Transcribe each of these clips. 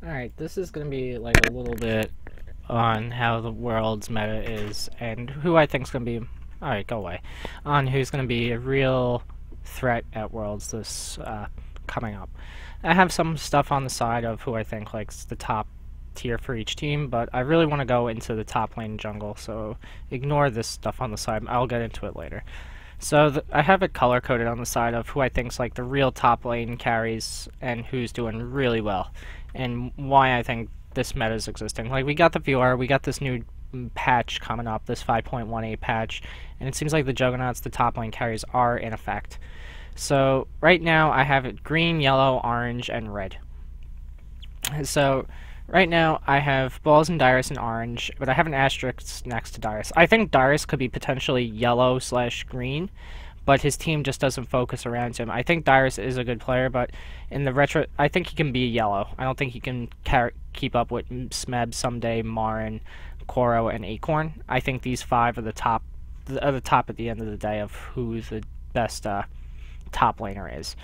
Alright, this is going to be like a little bit on how the world's meta is and who I think is going to be, alright, go away, on who's going to be a real threat at Worlds this coming up. I have some stuff on the side of who I think likes the top tier for each team, but I really want to go into the top lane jungle, so ignore this stuff on the side. I'll get into it later. So I have it color-coded on the side of who I think's like the real top lane carries and who's doing really well, and why I think this meta is existing. Like, we got the VR, we got this new patch coming up, this 5.18 patch, and it seems like the Juggernauts, the top lane carries, are in effect. So right now I have it green, yellow, orange, and red. So right now I have Balls and Dyrus in orange, but I have an asterisk next to Dyrus. I think Dyrus could be potentially yellow/green, but his team just doesn't focus around him. I think Dyrus is a good player, but in the retro, I think he can be yellow. I don't think he can keep up with Smeb, Someday, Marin, Koro, and Acorn. I think these five are the top at the end of the day of who the best top laner is.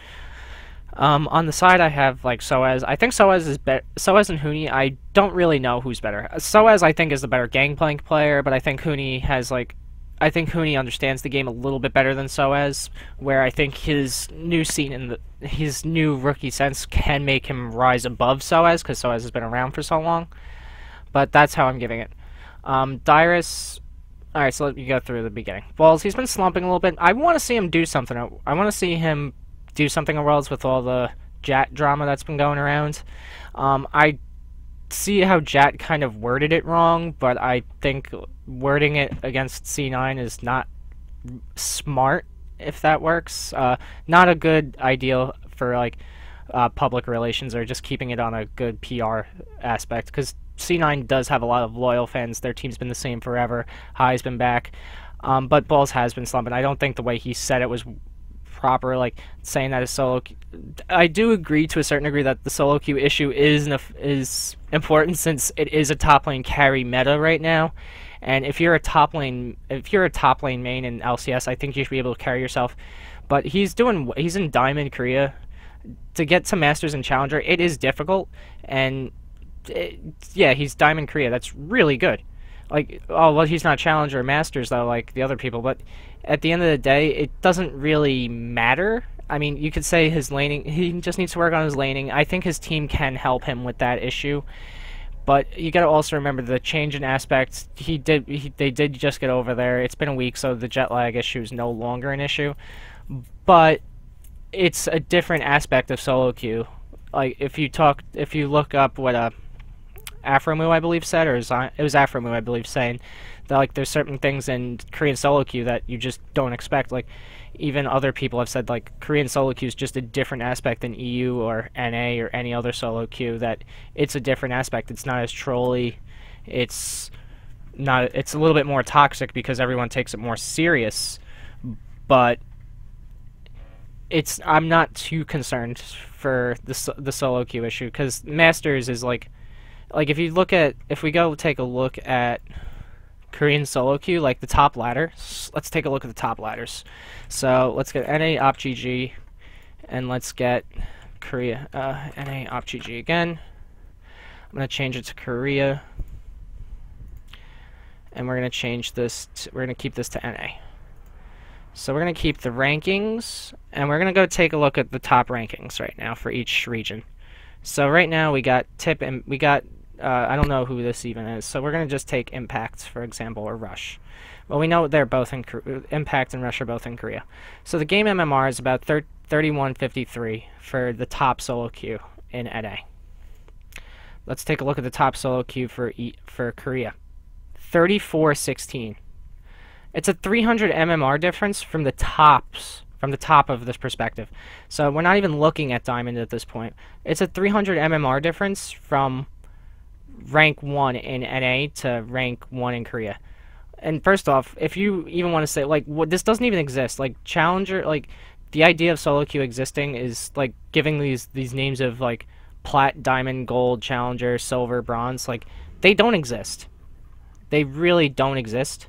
On the side, I have like Soaz. I think Soaz is better. Soaz and Huni, I don't really know who's better. Soaz, I think, is the better Gangplank player, but I think Huni has like, I think Huni understands the game a little bit better than Soaz, where I think his new scene in his new rookie sense can make him rise above Soaz, because Soaz has been around for so long. But that's how I'm giving it. Dyrus. Alright, so let me go through the beginning. Balls, he's been slumping a little bit. I want to see him do something. I want to see him do something at Worlds with all the Jat drama that's been going around. I see how Jat kind of worded it wrong, but I think wording it against C9 is not smart, if that works. Not a good idea for like public relations, or just keeping it on a good PR aspect, because C9 does have a lot of loyal fans. Their team's been the same forever. High's been back, but Balls has been slumping. I don't think the way he said it was proper, like saying that his solo queue. I do agree to a certain degree that the solo queue issue is important, since it is a top lane carry meta right now. And if you're a top lane main in LCS, I think you should be able to carry yourself. But he's in Diamond Korea. To get to Masters and Challenger, it is difficult, and yeah, he's Diamond Korea. That's really good. Like, oh, well, he's not Challenger or Masters, though, like the other people, but at the end of the day, it doesn't really matter. I mean, you could say his laning, he just needs to work on his laning. I think his team can help him with that issue, but you gotta also remember the change in aspects. They did just get over there. It's been a week, so the jet lag issue is no longer an issue, but it's a different aspect of solo queue. Like, if you look up what Afromu, I believe, said, or it was Afromu, I believe, saying that like there's certain things in Korean solo queue that you just don't expect. Like, even other people have said like Korean solo queue is just a different aspect than EU or NA or any other solo queue. That it's a different aspect. It's not as trolly. It's a little bit more toxic because everyone takes it more serious. But I'm not too concerned for the solo queue issue, because Masters is like if we go take a look at Korean solo queue, like the top ladder. Let's take a look at the top ladders. So let's get NA OpGG, and let's get Korea NA OpGG again. I'm gonna change it to Korea, and we're gonna change this. We're gonna keep this to NA. So we're gonna keep the rankings, and we're gonna go take a look at the top rankings right now for each region. So right now we got Tip, and we got I don't know who this even is, so we're going to just take Impact, for example, or Rush. Well, we know they're both in Impact and Rush are both in Korea. So the game MMR is about 31.53 for the top solo queue in NA. Let's take a look at the top solo queue for Korea. 34.16. It's a 300 MMR difference from the top of this perspective. So we're not even looking at Diamond at this point. It's a 300 MMR difference from rank 1 in NA to rank 1 in Korea. And first off, if you even want to say, like, this doesn't even exist. Like, Challenger, like, the idea of solo queue existing is, like, giving these names of, like, Plat, Diamond, Gold, Challenger, Silver, Bronze. Like, they don't exist. They really don't exist.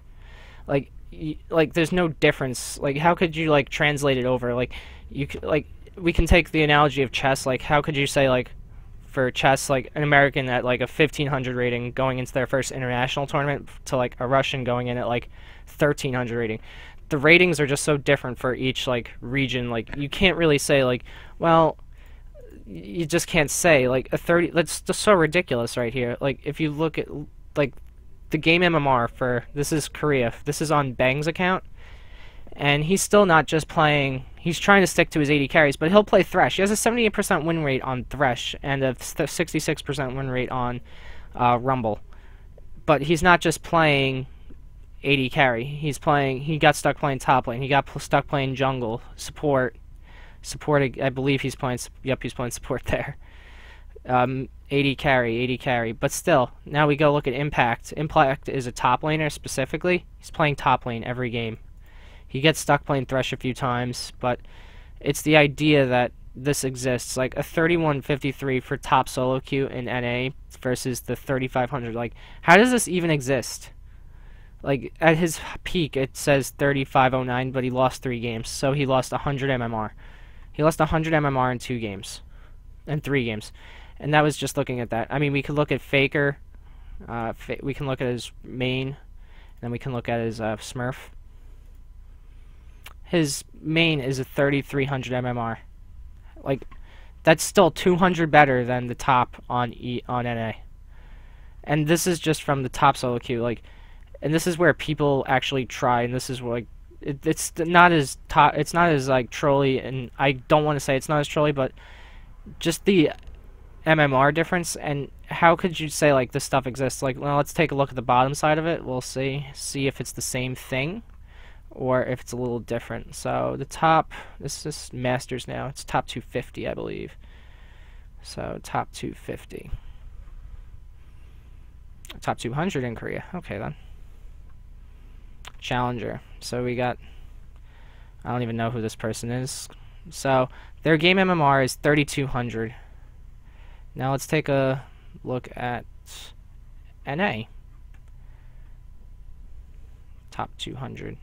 Like, there's no difference. Like, how could you, like, translate it over? Like, we can take the analogy of chess. Like, how could you say, like, for chess, like an American at like a 1500 rating going into their first international tournament to like a Russian going in at like 1300 rating. The ratings are just so different for each like region. Like you can't really say like, well, you just can't say like a 30. That's just so ridiculous right here. Like if you look at like the game MMR for this is Korea. This is on Bang's account, and he's still not just playing. He's trying to stick to his 80 carries, but he'll play Thresh. He has a 78% win rate on Thresh and a 66% win rate on Rumble. But he's not just playing 80 carry. He's playing. He got stuck playing top lane. He got stuck playing jungle support. Support. I believe he's playing. Yep, he's playing support there. 80 carry. But still, now we go look at Impact. Impact is a top laner specifically. He's playing top lane every game. He gets stuck playing Thresh a few times, but it's the idea that this exists. Like a 3153 for top solo queue in NA versus the 3500. Like, how does this even exist? Like, at his peak, it says 3509, but he lost 3 games, so he lost 100 MMR. He lost 100 MMR in 2 games. In 3 games. And that was just looking at that. I mean, we could look at Faker. We can look at his main. And then we can look at his Smurf. His main is a 3300 MMR. Like, that's still 200 better than the top on NA. And this is just from the top solo queue. Like, and this is where people actually try. And this is where, like, it's not as it's not as like trolly. And I don't want to say it's not as trolly, but just the MMR difference. And how could you say like this stuff exists? Like, well, let's take a look at the bottom side of it. We'll see if it's the same thing, or if it's a little different. So the top, this is Masters now. It's top 250, I believe. So top 250. Top 200 in Korea. Okay, then. Challenger. So we got, I don't even know who this person is. So their game MMR is 3200. Now let's take a look at NA. Top 200.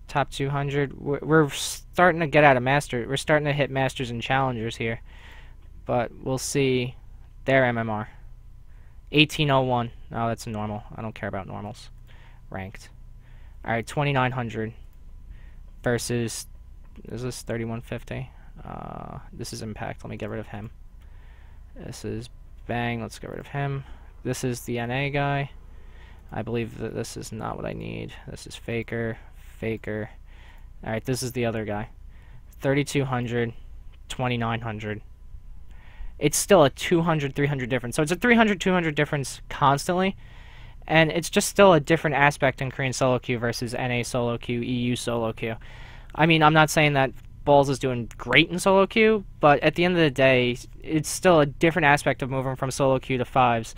Top 200. We're starting to get out of Master. We're starting to hit Masters and Challengers here. But we'll see their MMR. 1801. Oh, that's a normal. I don't care about normals. Ranked. Alright, 2900 versus, is this 3150? This is Impact. Let me get rid of him. This is Bang. Let's get rid of him. This is the NA guy. I believe that this is not what I need. This is Faker. Alright, this is the other guy. 3200, 2900. It's still a 200, 300 difference. So it's a 300, 200 difference constantly. And it's just still a different aspect in Korean solo queue versus NA solo queue, EU solo queue. I mean, I'm not saying that Balls is doing great in solo queue, but at the end of the day, it's still a different aspect of moving from solo queue to 5s.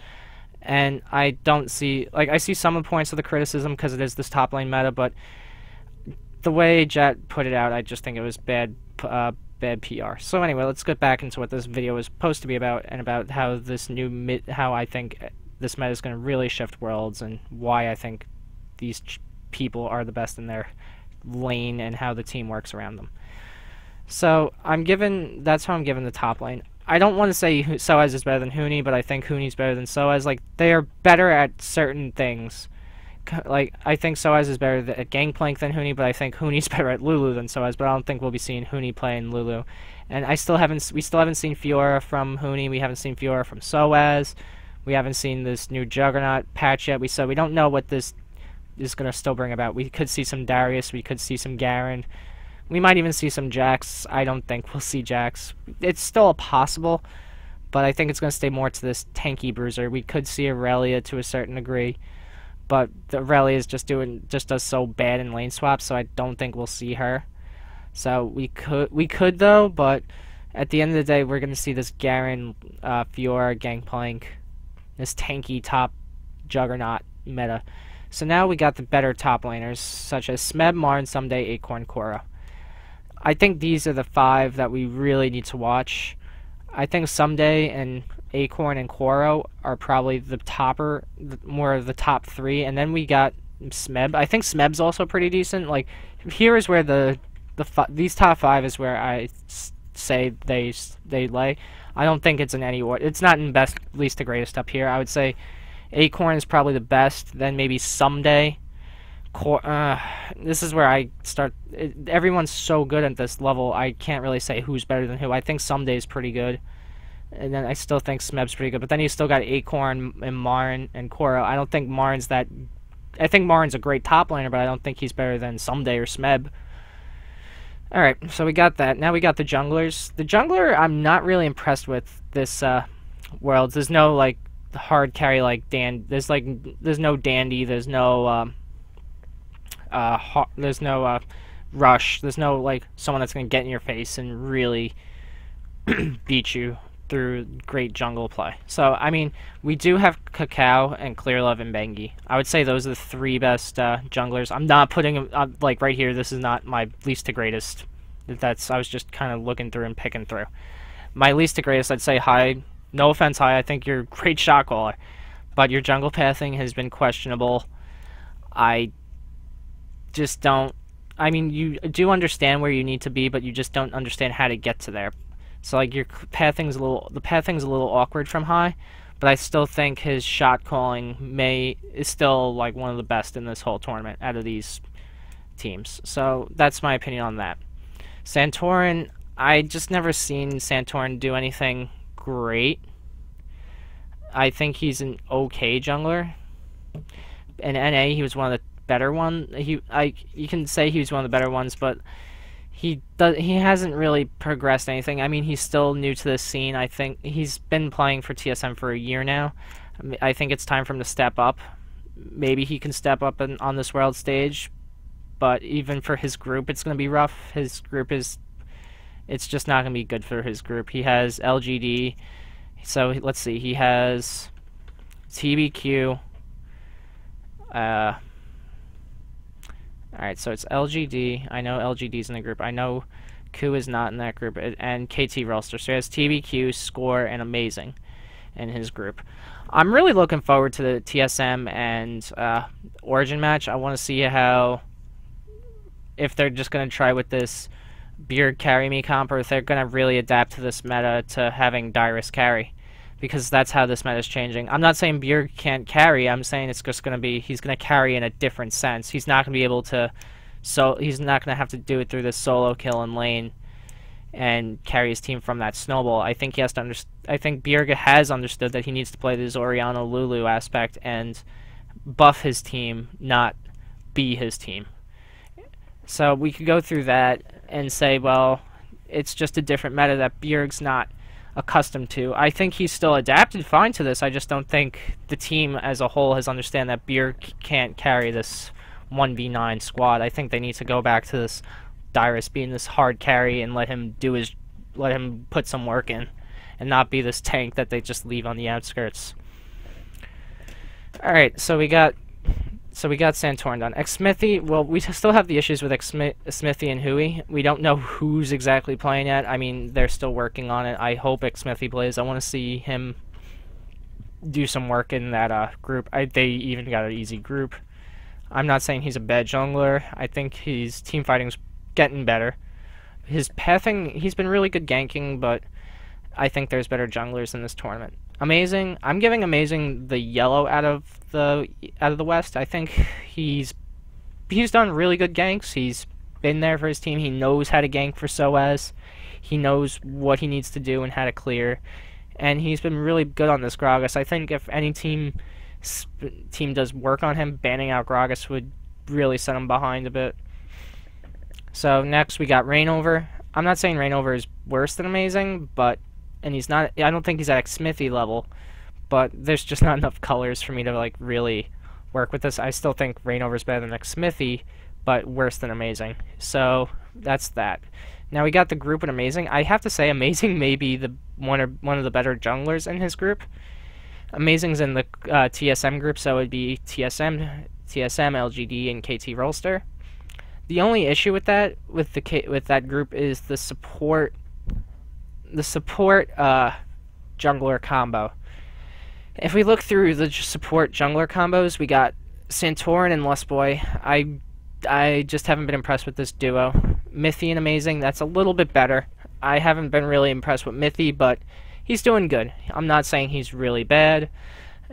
And I don't see, like, I see some of the points of the criticism because it is this top lane meta, but the way Jet put it out, I just think it was bad PR. So anyway, let's get back into what this video was supposed to be about, and about how this new how I think this meta is going to really shift worlds, and why I think these people are the best in their lane, and how the team works around them. So that's how I'm giving the top lane. I don't want to say Soaz is better than Huni, but I think Huni's better than Soaz. Like, they are better at certain things. Like, I think Soaz is better at Gangplank than Huni, but I think Huni's better at Lulu than Soaz, but I don't think we'll be seeing Huni playing Lulu. And we still haven't seen Fiora from Huni, we haven't seen Fiora from Soaz, we haven't seen this new Juggernaut patch yet, so we don't know what this is going to still bring about. We could see some Darius, we could see some Garen, we might even see some Jax. I don't think we'll see Jax. It's still possible, but I think it's going to stay more to this tanky bruiser. We could see Aurelia to a certain degree, but the Aurelia is just does so bad in lane swaps, so I don't think we'll see her. So we could though, but at the end of the day, we're going to see this Garen, Fiora, Gangplank, this tanky top Juggernaut meta. So now we got the better top laners, such as Smeb, Marn, Someday, Acorn, Koro. I think these are the 5 that we really need to watch. I think Someday and Acorn and Koro are probably the more of the top 3, and then we got Smeb. I think Smeb's also pretty decent. Like, here is where these top 5 is where I say they lay. I don't think it's in any order. It's not in best, least to greatest up here. I would say Acorn is probably the best, then maybe Someday. This is where I start. Everyone's so good at this level, I can't really say who's better than who. I think Someday is pretty good, and then I still think Smeb's pretty good. But then you still got Acorn and Marin and Koro. I don't think Marin's that. I think Marin's a great top laner, but I don't think he's better than Someday or Smeb. Alright, so we got that. Now we got the junglers. The jungler, I'm not really impressed with this Worlds. There's no, like, hard carry like there's no Dandy, there's no Rush, there's no, like, someone that's gonna get in your face and really beat you through great jungle play. So, I mean, we do have Cacao and Clearlove and Bengi. I would say those are the three best junglers. I'm not putting them, like, right here, this is not my least to greatest. I was just kind of looking through and picking through. My least to greatest, I'd say High. No offense, High, I think you're a great shot caller. But your jungle pathing has been questionable. I just don't... I mean, you do understand where you need to be, but you just don't understand how to get to there. So, like, the pathing's a little awkward from High, but I still think his shot calling is still, like, one of the best in this whole tournament out of these teams. So that's my opinion on that. Santorin, I just never seen Santorin do anything great. I think he's an okay jungler. In NA, he was one of the better ones. You can say he was one of the better ones, but he hasn't really progressed anything. I mean, he's still new to this scene. I think he's been playing for TSM for a year now. I think it's time for him to step up. Maybe he can step up on this world stage, but even for his group, it's going to be rough. His group it's just not going to be good for his group. He has LGD, so let's see, he has TBQ. Alright, so it's LGD. I know LGD's in the group. I know Ku is not in that group, and KT Rolster. So he has TBQ, Score, and Amazing in his group. I'm really looking forward to the TSM and Origin match. I want to see if they're just going to try with this Beard carry me comp, or if they're going to really adapt to this meta to having Dyrus carry. Because that's how this meta is changing. I'm not saying Beard can't carry. I'm saying it's just going to be, he's going to carry in a different sense. He's not going to be able to, he's not going to have to do it through this solo kill in lane and carry his team from that snowball. I think he has to I think Bjerg has understood that he needs to play this Orianna Lulu aspect and buff his team, not be his team. So we could go through that and say, well, it's just a different meta that Bjerg's not accustomed to. I think he's still adapted fine to this. I just don't think the team as a whole has understand that Bjerg can't carry this 1v9 squad. I think they need to go back to this Dyrus being this hard carry and let him put some work in and not be this tank that they just leave on the outskirts. Alright, so we got Santorin done. Xsmithy, well, we still have the issues with Xsmithy and Hui. We don't know who's exactly playing yet. I mean, they're still working on it. I hope Xsmithy plays. I want to see him do some work in that group. They even got an easy group. I'm not saying he's a bad jungler. I think his team fighting's getting better. His pathing, he's been really good ganking, but I think there's better junglers in this tournament. Amazing. I'm giving Amazing the yellow out of the West. I think he's done really good ganks. He's been there for his team. He knows how to gank for SOAS. He knows what he needs to do and how to clear. And he's been really good on this Gragas. I think if any team does work on him, banning out Gragas would really set him behind a bit. So next we got Reignover. I'm not saying Reignover is worse than Amazing, but he's not. I don't think he's at Xsmithy level, but there's just not enough colors for me to like really work with this. I still think Reignover's better than Xsmithy, but worse than Amazing. So that's that. Now we got the group with Amazing. I have to say Amazing may be one of the better junglers in his group. Amazing's in the TSM group, so it would be TSM, LGD, and KT Rolster. The only issue with that with that group is the support jungler combo. If we look through the support jungler combos, we got Santorin and Lustboy. I just haven't been impressed with this duo. Mithy and Amazing, that's a little bit better. I haven't been really impressed with Mithy, but he's doing good. I'm not saying he's really bad.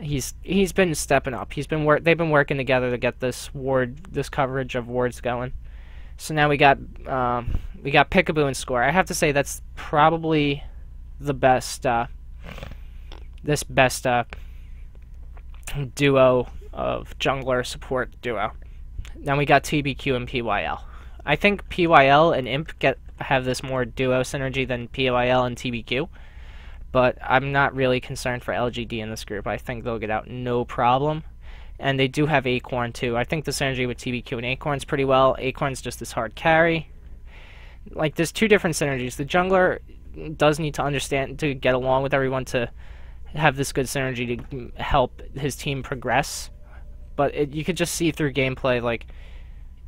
He's been stepping up. They've been working together to get this coverage of wards going. So now we got Peekaboo and Score. I have to say that's probably the best duo of jungler support duo. Then we got TBQ and PYL. I think PYL and Imp have this more duo synergy than PYL and TBQ, but I'm not really concerned for LGD in this group. I think they'll get out no problem. And they do have Acorn too. I think the synergy with TBQ and Acorn's pretty well. Acorn's just this hard carry. Like, there's two different synergies. The jungler does need to understand to get along with everyone to have this good synergy to help his team progress. But you could just see through gameplay, like,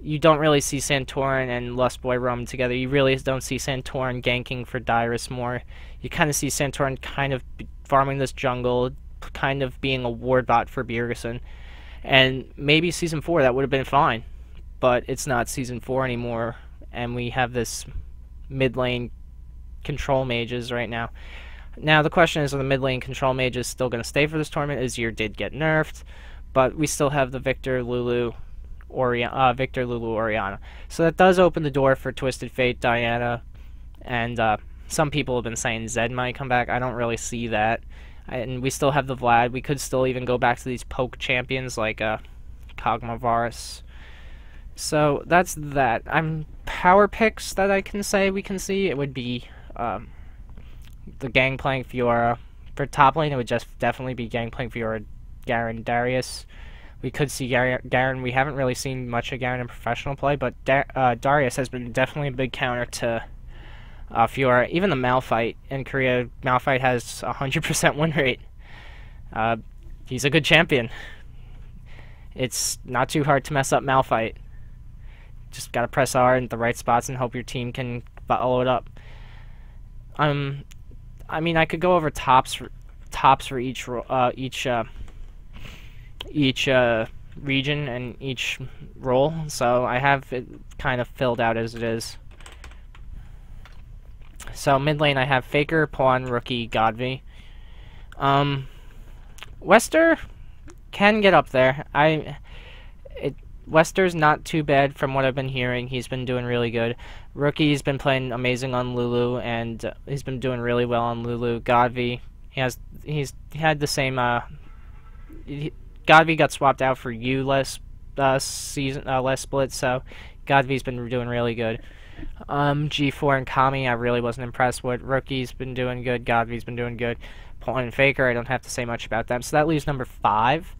you don't really see Santorin and Lustboy roaming together. You really don't see Santorin ganking for Dyrus more. You kind of see Santorin kind of farming this jungle, kind of being a ward bot for Bjergsen. And maybe Season 4 that would have been fine. But it's not Season 4 anymore, and we have this mid lane control mages right now. Now the question is, are the mid lane control mages still going to stay for this tournament? Azir did get nerfed, but we still have the Victor, Lulu, Orianna. So that does open the door for Twisted Fate, Diana, and some people have been saying Zed might come back. I don't really see that. And we still have the Vlad. We could still even go back to these poke champions like Kog'Maw Varus. So that's that. Power picks that I can say we can see. It would be the Gangplank Fiora. For top lane, it would just definitely be Gangplank Fiora, Garen, Darius. We could see Garen. We haven't really seen much of Garen in professional play, but Darius has been definitely a big counter to Fiora. Even the Malphite in Korea, Malphite has 100% win rate. He's a good champion. It's not too hard to mess up Malphite. Just gotta press R in the right spots and hope your team can follow it up. I mean, I could go over tops for each region and each role, so I have it kind of filled out as it is. So mid lane I have Faker, Pawn, Rookie, Godvi. Wester can get up there. Wester's not too bad from what I've been hearing. He's been doing really good. Rookie's been playing amazing on Lulu, and he's been doing really well on Lulu. Godvi, he's had the same. Godvi got swapped out for you last split, so Godvi's been doing really good. G4 and Kami, I really wasn't impressed with. Rookie's been doing good. Godvi's been doing good. Pawn and Faker, I don't have to say much about them. So that leaves number 5.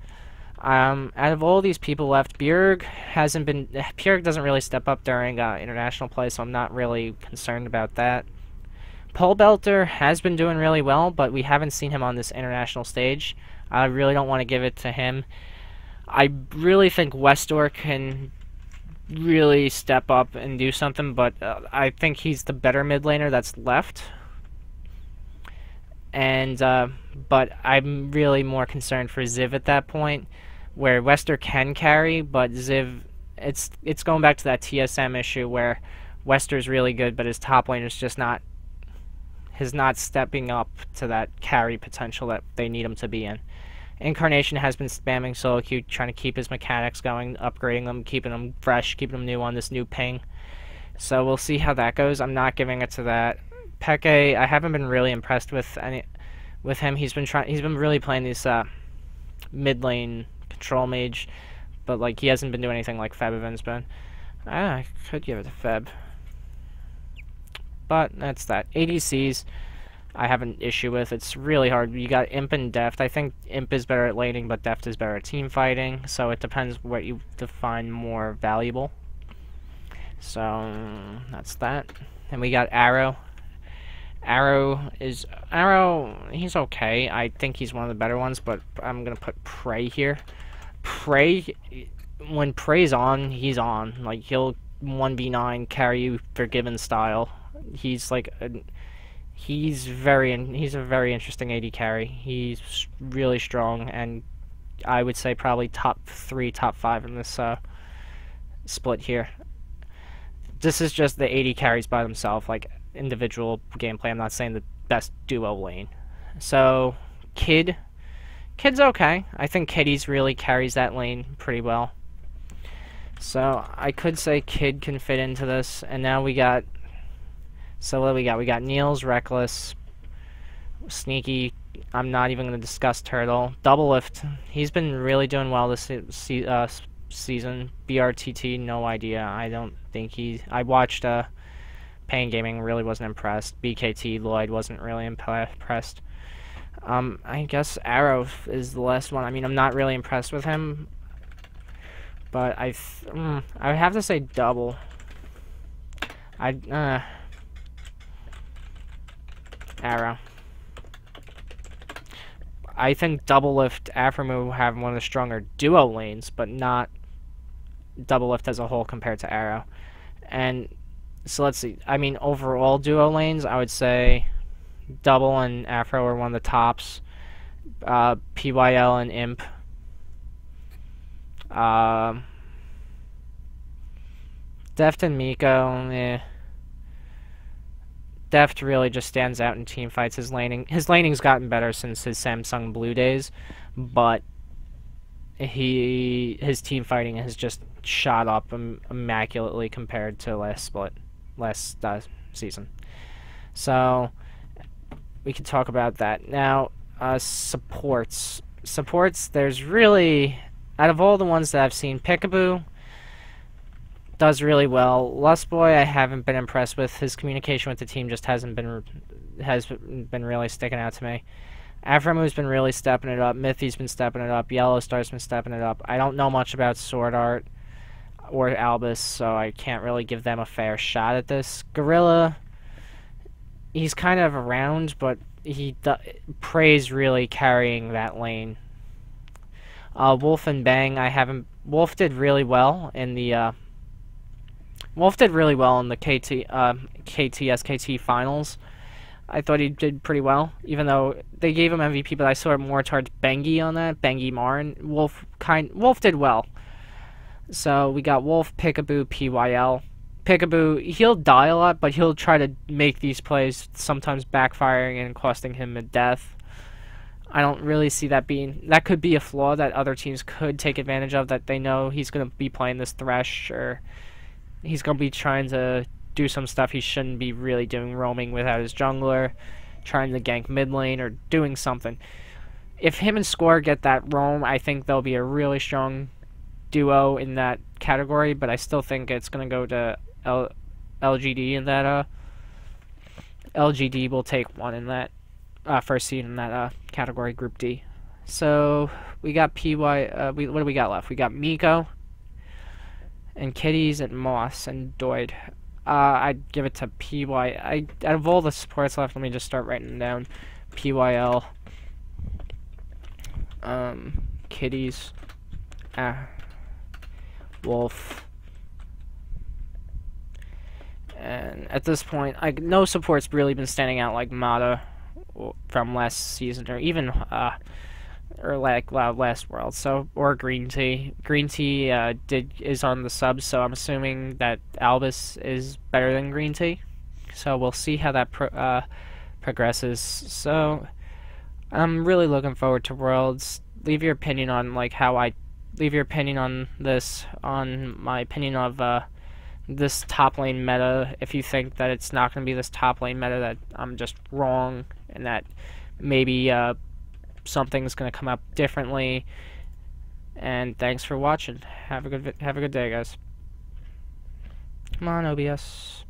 Out of all these people left, Bjerg doesn't really step up during international play, so I'm not really concerned about that. Pole Belter has been doing really well, but we haven't seen him on this international stage. I really don't want to give it to him. I really think Westor can really step up and do something, but I think he's the better mid laner that's left. And but I'm really more concerned for Ziv at that point, where Wester can carry, but Ziv, it's going back to that TSM issue where Wester's really good, but his top lane is just not stepping up to that carry potential that they need him to be in. Incarnation has been spamming solo queue, trying to keep his mechanics going, upgrading them, keeping them fresh, keeping them new on this new ping. So we'll see how that goes. I'm not giving it to that. Peke, I haven't been really impressed with him. He's been really playing this mid lane control mage, but like he hasn't been doing anything like Febiven's been. I could give it to Feb, but that's that. ADCs I have an issue with. It's really hard. You got Imp and Deft. I think Imp is better at laning, but Deft is better at team fighting, so it depends what you define more valuable. So that's that. And we got Arrow. Arrow, he's okay. I think he's one of the better ones, but I'm gonna put Prey here. Prey, when Prey's on, he's on. Like, he'll 1v9 carry you Forgiven style. He's like he's a very interesting AD carry. He's really strong, and I would say probably top 3, top 5 in this split here. This is just the AD carries by themselves. Like, individual gameplay. I'm not saying the best duo lane. So, Kid's okay. I think Kitty's really carries that lane pretty well. So, I could say Kid can fit into this. And now we got... So, what do we got? We got Niels, Reckless, Sneaky. I'm not even going to discuss Turtle. Double Lift. He's been really doing well this season. BRTT, no idea. I don't think I watched Pain Gaming, really wasn't impressed. BKT, Lloyd wasn't really impressed. I guess Arrow is the last one. I mean, I'm not really impressed with him. But I would have to say Double. Arrow. I think Double Lift, Afromu have one of the stronger duo lanes, but not Double Lift as a whole compared to Arrow. And so let's see. I mean, overall duo lanes, I would say Double and Afro are one of the tops. PYL and Imp. Deft and Miko, Deft really just stands out in team fights. His laning's gotten better since his Samsung Blue days, but his team fighting has just shot up immaculately compared to last season. So we can talk about that now. Supports. There's really, out of all the ones that I've seen, Peekaboo does really well. Lustboy, I haven't been impressed with. His communication with the team just has been really sticking out to me. Afromu's been really stepping it up. Mithy's been stepping it up. Yellowstar's been stepping it up. I don't know much about Sword Art or Albus, so I can't really give them a fair shot at this. Gorilla, he's kind of around, but Prey's really carrying that lane. Wolf and Bang, Wolf did really well in the KT finals. I thought he did pretty well, even though they gave him MVP, but I saw it more towards Bengi on that. Bengi Marin. Wolf did well. So we got Wolf, Peekaboo, PYL. Peekaboo, he'll die a lot, but he'll try to make these plays, sometimes backfiring and costing him a death. I don't really see that that could be a flaw that other teams could take advantage of, that they know he's going to be playing this Thresh, or he's going to be trying to do some stuff he shouldn't be really doing, roaming without his jungler, trying to gank mid lane, or doing something. If him and Score get that roam, I think they'll be a really strong duo in that category, but I still think it's going to go to LGD in that. LGD will take one in that first seed in that category, Group D. So we got what do we got left? We got Miko and Kitties and Moss and Doid. I'd give it to out of all the supports left, let me just start writing them down. PYL, Kitties, Wolf, and at this point, no support's really been standing out like Mata from last season, or even last World. So, or Green Tea. Green Tea is on the sub, so I'm assuming that Albus is better than Green Tea. So we'll see how that progresses. So I'm really looking forward to Worlds. Leave your opinion on leave your opinion on this, on my opinion of this top lane meta. If you think that it's not going to be this top lane meta, that I'm just wrong, and that maybe something's going to come up differently. And thanks for watching. Have a good day, guys. Come on, OBS.